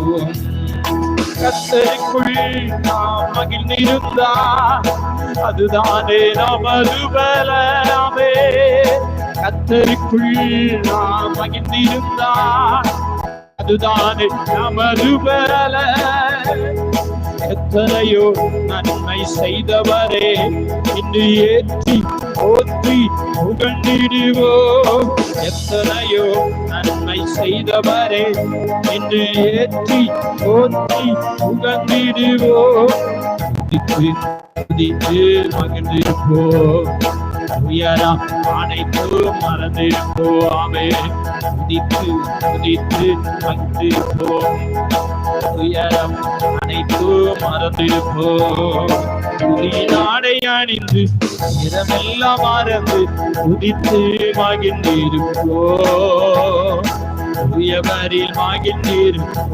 மகிழ்ந்திருப்போம். கர்த்தருக்குள் நாம் மகிழ்ந்திருந்தால் அதுதானே நமது பலமே. கர்த்தருக்குள் நாம் மகிழ்ந்திருந்தால் அதுதானே நமது பலமே. எத்தனையோ நன்மை செய்தவரே இன்று ஏற்றி போற்றி புகழ்ந்திடுவோம். எத்தனையோ நன்மை செய்தவரே இன்று ஏற்றி போற்றி புகழ்ந்திடுவோம். துதித்து துதித்து மகிழ்ந்திருப்போம். உயரம் அனைத்தும் மறந்திருப்போமே. துதித்து துதித்து மகிழ்ந்திருப்போம். உயரம் அனைத்தும் மறந்திருப்போம். நாடை அணிந்து இடமெல்லாம் மறந்து துதித்து மகிழ்ந்திருப்போம். உயவரில் மகிழ்ந்திருப்போம்.